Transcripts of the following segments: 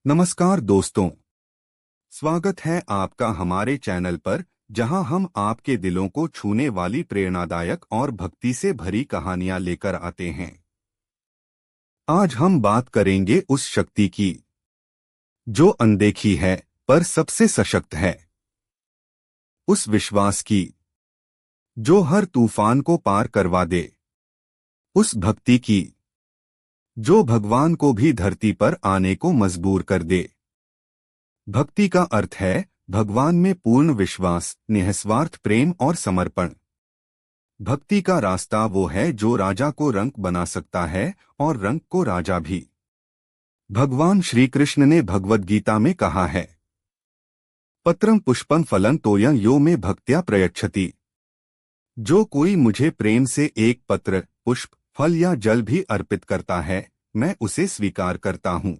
नमस्कार दोस्तों, स्वागत है आपका हमारे चैनल पर, जहां हम आपके दिलों को छूने वाली प्रेरणादायक और भक्ति से भरी कहानियां लेकर आते हैं। आज हम बात करेंगे उस शक्ति की जो अनदेखी है पर सबसे सशक्त है, उस विश्वास की जो हर तूफान को पार करवा दे, उस भक्ति की जो भगवान को भी धरती पर आने को मजबूर कर दे। भक्ति का अर्थ है भगवान में पूर्ण विश्वास, निस्वार्थ प्रेम और समर्पण। भक्ति का रास्ता वो है जो राजा को रंक बना सकता है और रंक को राजा भी। भगवान श्री कृष्ण ने भगवद गीता में कहा है, पत्रम पुष्पम फलं तोयं यो में भक्त्या प्रयच्छति। जो कोई मुझे प्रेम से एक पत्र, पुष्प, फल या जल भी अर्पित करता है, मैं उसे स्वीकार करता हूँ।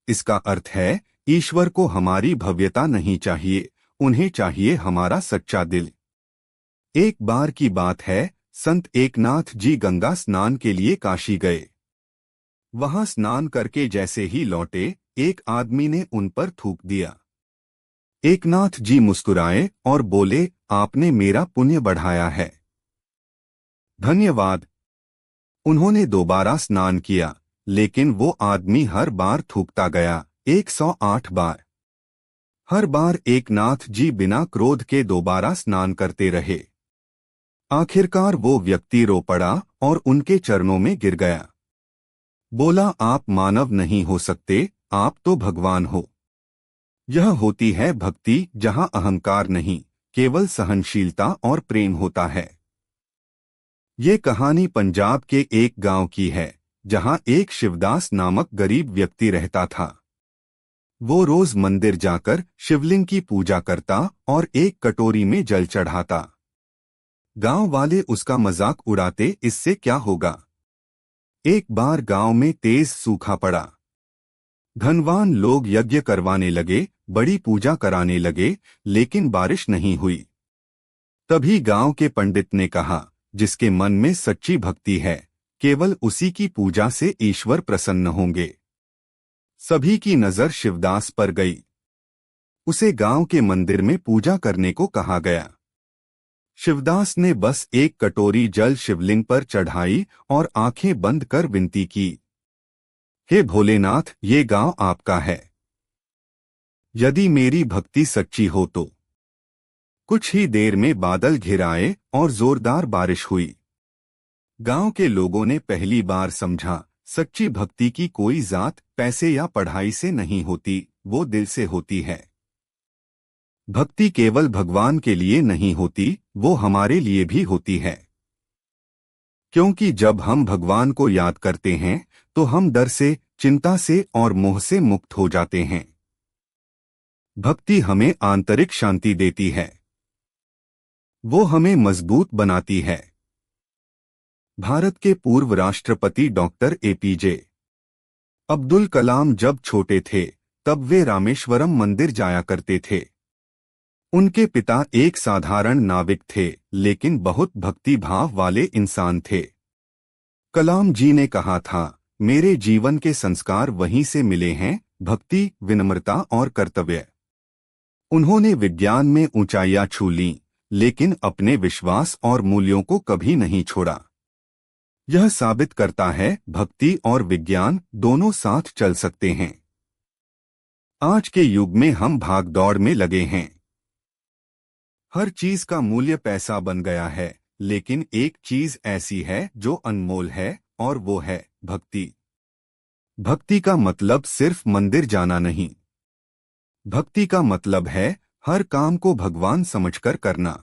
इसका अर्थ है ईश्वर को हमारी भव्यता नहीं चाहिए, उन्हें चाहिए हमारा सच्चा दिल। एक बार की बात है, संत एकनाथ जी गंगा स्नान के लिए काशी गए। वहां स्नान करके जैसे ही लौटे, एक आदमी ने उन पर थूक दिया। एकनाथ जी मुस्कुराए और बोले, आपने मेरा पुण्य बढ़ाया है, धन्यवाद। उन्होंने दोबारा स्नान किया, लेकिन वो आदमी हर बार थूकता गया, 108 बार। हर बार एकनाथ जी बिना क्रोध के दोबारा स्नान करते रहे। आखिरकार वो व्यक्ति रो पड़ा और उनके चरणों में गिर गया। बोला, आप मानव नहीं हो सकते, आप तो भगवान हो। यह होती है भक्ति, जहां अहंकार नहीं, केवल सहनशीलता और प्रेम होता है। ये कहानी पंजाब के एक गांव की है, जहां एक शिवदास नामक गरीब व्यक्ति रहता था। वो रोज मंदिर जाकर शिवलिंग की पूजा करता और एक कटोरी में जल चढ़ाता। गांव वाले उसका मजाक उड़ाते, इससे क्या होगा। एक बार गांव में तेज सूखा पड़ा। धनवान लोग यज्ञ करवाने लगे, बड़ी पूजा कराने लगे, लेकिन बारिश नहीं हुई। तभी गांव के पंडित ने कहा, जिसके मन में सच्ची भक्ति है, केवल उसी की पूजा से ईश्वर प्रसन्न होंगे। सभी की नजर शिवदास पर गई। उसे गांव के मंदिर में पूजा करने को कहा गया। शिवदास ने बस एक कटोरी जल शिवलिंग पर चढ़ाई और आंखें बंद कर विनती की, हे भोलेनाथ, ये गांव आपका है। यदि मेरी भक्ति सच्ची हो तो। कुछ ही देर में बादल घिर आए और जोरदार बारिश हुई। गांव के लोगों ने पहली बार समझा, सच्ची भक्ति की कोई जात, पैसे या पढ़ाई से नहीं होती, वो दिल से होती है। भक्ति केवल भगवान के लिए नहीं होती, वो हमारे लिए भी होती है। क्योंकि जब हम भगवान को याद करते हैं, तो हम डर से, चिंता से और मोह से मुक्त हो जाते हैं। भक्ति हमें आंतरिक शांति देती है। वो हमें मजबूत बनाती है। भारत के पूर्व राष्ट्रपति डॉक्टर एपीजे अब्दुल कलाम जब छोटे थे, तब वे रामेश्वरम मंदिर जाया करते थे। उनके पिता एक साधारण नाविक थे, लेकिन बहुत भक्ति भाव वाले इंसान थे। कलाम जी ने कहा था, मेरे जीवन के संस्कार वहीं से मिले हैं, भक्ति, विनम्रता और कर्तव्य। उन्होंने विज्ञान में ऊंचाइयां छू लीं, लेकिन अपने विश्वास और मूल्यों को कभी नहीं छोड़ा। यह साबित करता है, भक्ति और विज्ञान दोनों साथ चल सकते हैं। आज के युग में हम भागदौड़ में लगे हैं। हर चीज का मूल्य पैसा बन गया है, लेकिन एक चीज ऐसी है जो अनमोल है, और वो है भक्ति। भक्ति का मतलब सिर्फ मंदिर जाना नहीं। भक्ति का मतलब है हर काम को भगवान समझकर करना,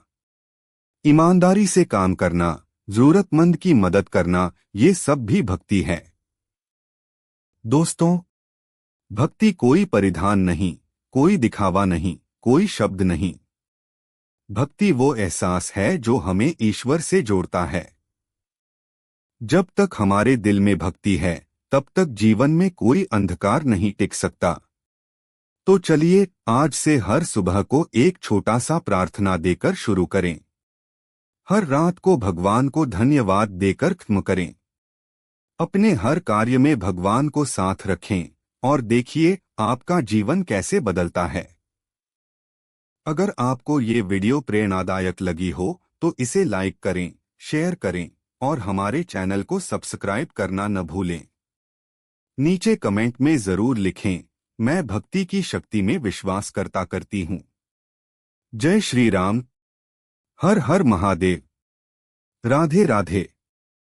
ईमानदारी से काम करना, जरूरतमंद की मदद करना, ये सब भी भक्ति है। दोस्तों, भक्ति कोई परिधान नहीं, कोई दिखावा नहीं, कोई शब्द नहीं। भक्ति वो एहसास है जो हमें ईश्वर से जोड़ता है। जब तक हमारे दिल में भक्ति है, तब तक जीवन में कोई अंधकार नहीं टिक सकता। तो चलिए, आज से हर सुबह को एक छोटा सा प्रार्थना देकर शुरू करें। हर रात को भगवान को धन्यवाद देकर खत्म करें। अपने हर कार्य में भगवान को साथ रखें और देखिए, आपका जीवन कैसे बदलता है। अगर आपको ये वीडियो प्रेरणादायक लगी हो तो इसे लाइक करें, शेयर करें और हमारे चैनल को सब्सक्राइब करना न भूलें। नीचे कमेंट में जरूर लिखें, मैं भक्ति की शक्ति में विश्वास करती हूँ। जय श्री राम। हर हर महादेव। राधे राधे।